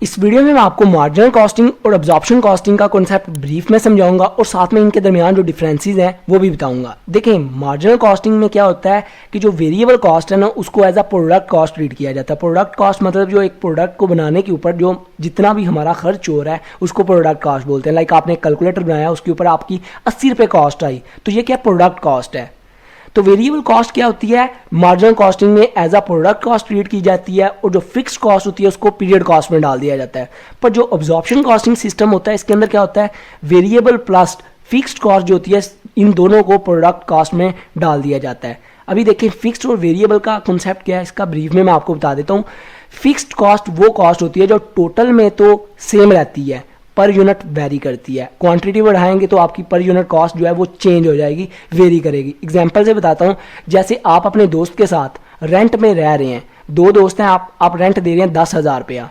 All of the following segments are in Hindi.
इस वीडियो में मैं आपको मार्जिनल कॉस्टिंग और अब्जॉर्प्शन कॉस्टिंग का कॉन्सेप्ट ब्रीफ में समझाऊंगा और साथ में इनके दरमियान जो डिफरेंसेस हैं वो भी बताऊंगा। देखें, मार्जिनल कॉस्टिंग में क्या होता है कि जो वेरिएबल कॉस्ट है ना उसको as a product cost treat किया जाता है। प्रोडक्ट कॉस्ट मतलब जो एक प्रोडक्ट को बनाने के ऊपर जो जितना भी हमारा खर्च हो रहा है उसको प्रोडक्ट कॉस्ट बोलते हैं। लाइक आपने कैलकुलेटर बनाया, उसके ऊपर आपकी 80 रुपये कॉस्ट आई, तो ये क्या प्रोडक्ट कॉस्ट है। तो वेरिएबल कॉस्ट क्या होती है, मार्जिनल कॉस्टिंग में as a product cost treat की जाती है और जो फिक्स कॉस्ट होती है उसको पीरियड कॉस्ट में डाल दिया जाता है। पर जो अब्जॉर्प्शन कॉस्टिंग सिस्टम होता है इसके अंदर क्या होता है, वेरिएबल प्लस फिक्स्ड कॉस्ट जो होती है इन दोनों को प्रोडक्ट कॉस्ट में डाल दिया जाता है। अभी देखिए फिक्स्ड और वेरिएबल का कॉन्सेप्ट क्या है, इसका ब्रीफ में मैं आपको बता देता हूँ। फिक्स्ड कॉस्ट वो कॉस्ट होती है जो टोटल में तो सेम रहती है, पर यूनिट वेरी करती है। क्वांटिटी बढ़ाएंगे तो आपकी पर यूनिट कॉस्ट जो है वो चेंज हो जाएगी, वेरी करेगी। एग्जांपल से बताता हूँ, जैसे आप अपने दोस्त के साथ रेंट में रह रहे हैं, दो दोस्त हैं, आप रेंट दे रहे हैं 10,000 रुपया,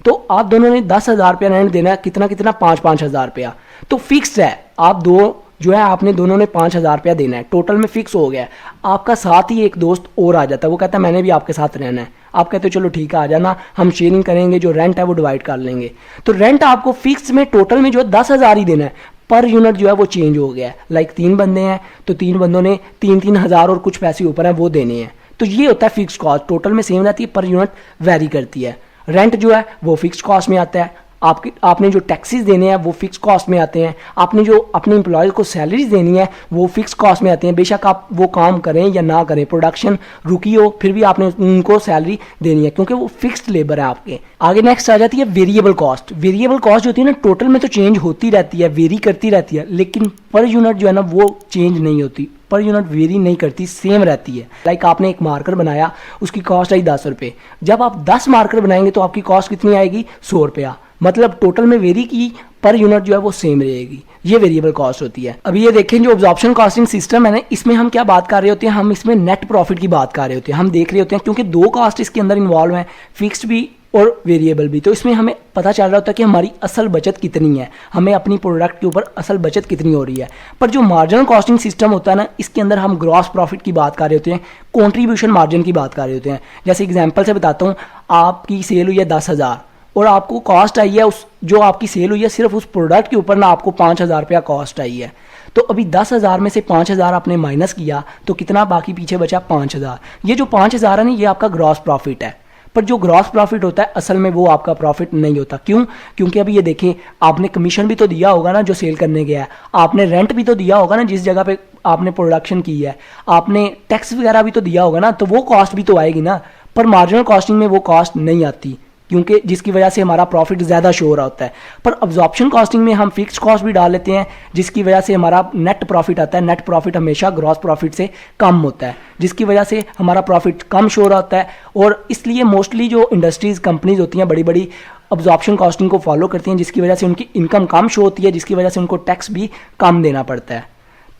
तो आप दोनों ने 10,000 रुपया रेंट देना है, कितना कितना 5,000 रुपया, तो फिक्स है। आप दो जो है आपने दोनों ने 5,000 रुपया देना है, टोटल में फिक्स हो गया है। आपका साथ ही एक दोस्त और आ जाता है, वो कहता है मैंने भी आपके साथ रहना है। आप कहते हो चलो ठीक है आ जाना, हम शेयरिंग करेंगे, जो रेंट है वो डिवाइड कर लेंगे। तो रेंट आपको फिक्स में टोटल में जो है 10,000 ही देना है, पर यूनिट जो है वो चेंज हो गया है। लाइक 3 बंदे हैं तो 3 बंदों ने 3-3 हज़ार और कुछ पैसे ऊपर हैं वो देने हैं। तो ये होता है फिक्स कॉस्ट, टोटल में सेम रहती है, पर यूनिट वेरी करती है। रेंट जो है वो फिक्स कॉस्ट में आता है, आपने जो टैक्सेस देने हैं वो फिक्स कॉस्ट में आते हैं, आपने जो अपने एम्प्लॉयज़ को सैलरीज देनी है वो फिक्स कॉस्ट में आते हैं। बेशक आप वो काम करें या ना करें, प्रोडक्शन रुकी हो, फिर भी आपने उनको सैलरी देनी है क्योंकि वो फिक्स्ड लेबर है आपके। आगे नेक्स्ट आ जाती है वेरिएबल कॉस्ट। वेरिएबल कॉस्ट जो होती है ना टोटल में तो चेंज होती रहती है, वेरी करती रहती है, लेकिन पर यूनिट जो है ना वो चेंज नहीं होती, पर यूनिट वेरी नहीं करती, सेम रहती है। लाइक आपने एक मार्कर बनाया, उसकी कॉस्ट आई 10 रुपये। जब आप 10 मार्कर बनाएंगे तो आपकी कॉस्ट कितनी आएगी, 100 रुपया। मतलब टोटल में वेरी की, पर यूनिट जो है वो सेम रहेगी। ये वेरिएबल कॉस्ट होती है। अभी ये देखें जो अब्जॉर्प्शन कॉस्टिंग सिस्टम है ना, इसमें हम क्या बात कर रहे होते हैं, हम इसमें नेट प्रॉफिट की बात कर रहे होते हैं। हम देख रहे होते हैं क्योंकि 2 कॉस्ट इसके अंदर इन्वॉल्व हैं, फिक्स्ड भी और वेरिएबल भी, तो इसमें हमें पता चल रहा होता है कि हमारी असल बचत कितनी है, हमें अपनी प्रोडक्ट के ऊपर असल बचत कितनी हो रही है। पर जो मार्जिनल कॉस्टिंग सिस्टम होता है ना, इसके अंदर हम ग्रॉस प्रॉफिट की बात कर रहे होते हैं, कॉन्ट्रीब्यूशन मार्जिन की बात कर रहे होते हैं। जैसे एग्जाम्पल से बताता हूँ, आपकी सेल हुई है 10,000 और आपको कॉस्ट आई है उस जो आपकी सेल हुई है सिर्फ उस प्रोडक्ट के ऊपर ना, आपको 5,000 रुपया कॉस्ट आई है। तो अभी 10,000 में से 5,000 आपने माइनस किया तो कितना बाकी पीछे बचा, 5,000। ये जो 5,000 है ना ये आपका ग्रॉस प्रॉफिट है। पर जो ग्रॉस प्रॉफिट होता है असल में वो आपका प्रॉफिट नहीं होता। क्यों? क्योंकि अभी ये देखें, आपने कमीशन भी तो दिया होगा ना जो सेल करने गया है, आपने रेंट भी तो दिया होगा ना जिस जगह पे आपने प्रोडक्शन की है, आपने टैक्स वगैरह भी तो दिया होगा ना, तो वो कॉस्ट भी तो आएगी ना। पर मार्जिनल कॉस्टिंग में वो कॉस्ट नहीं आती क्योंकि जिसकी वजह से हमारा प्रॉफिट ज़्यादा शो हो रहा होता है। पर अब्जॉर्प्शन कॉस्टिंग में हम फिक्स्ड कॉस्ट भी डाल लेते हैं जिसकी वजह से हमारा नेट प्रॉफिट आता है। नेट प्रॉफिट हमेशा ग्रॉस प्रॉफिट से कम होता है, जिसकी वजह से हमारा प्रॉफिट कम शो हो रहा होता है। और इसलिए मोस्टली जो इंडस्ट्रीज़ कंपनीज होती हैं बड़ी बड़ी अब्जॉर्प्शन कॉस्टिंग को फॉलो करती हैं, जिसकी वजह से उनकी इनकम कम शो होती है, जिसकी वजह से उनको टैक्स भी कम देना पड़ता है।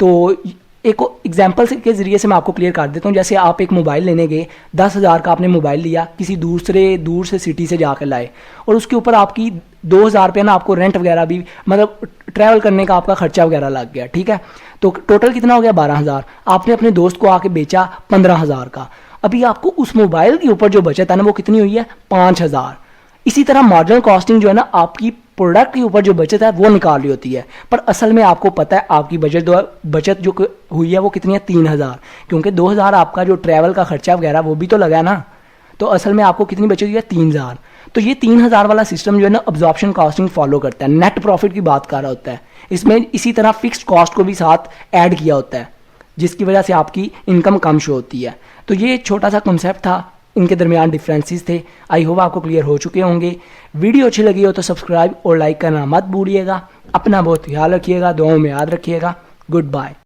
तो एक एग्जाम्पल के ज़रिए से मैं आपको क्लियर कर देता हूँ। जैसे आप एक मोबाइल लेने गए, 10,000 का आपने मोबाइल लिया, किसी दूर से सिटी से जाकर लाए और उसके ऊपर आपकी 2,000 रुपये ना आपको रेंट वगैरह भी, मतलब ट्रैवल करने का आपका खर्चा वगैरह लग गया, ठीक है। तो टोटल कितना हो गया, 12,000। आपने अपने दोस्त को आके बेचा 15,000 का। अभी आपको उस मोबाइल के ऊपर जो बचत है ना वो कितनी हुई है, 5,000। इसी तरह मार्जिनल कॉस्टिंग जो है ना आपकी प्रोडक्ट के ऊपर जो बचत है वो निकाल रही होती है, पर असल में आपको पता है आपकी बचत जो हुई है वो कितनी है, 3,000। क्योंकि 2,000 आपका जो ट्रैवल का खर्चा वगैरह वो भी तो लगा है ना, तो असल में आपको कितनी बचत हुई है, 3,000। तो ये 3,000 वाला सिस्टम जो है ना अब्जॉर्प्शन कॉस्टिंग फॉलो करता है, नेट प्रॉफिट की बात कर रहा होता है। इसमें इसी तरह फिक्स्ड कॉस्ट को भी साथ ऐड किया होता है जिसकी वजह से आपकी इनकम कम शो होती है। तो ये छोटा सा कॉन्सेप्ट था, इनके दरमियान डिफरेंसेस थे। आई होप आपको क्लियर हो चुके होंगे। वीडियो अच्छी लगी हो तो सब्सक्राइब और लाइक करना मत भूलिएगा। अपना बहुत ख्याल रखिएगा, दुआओं में याद रखिएगा। Good bye.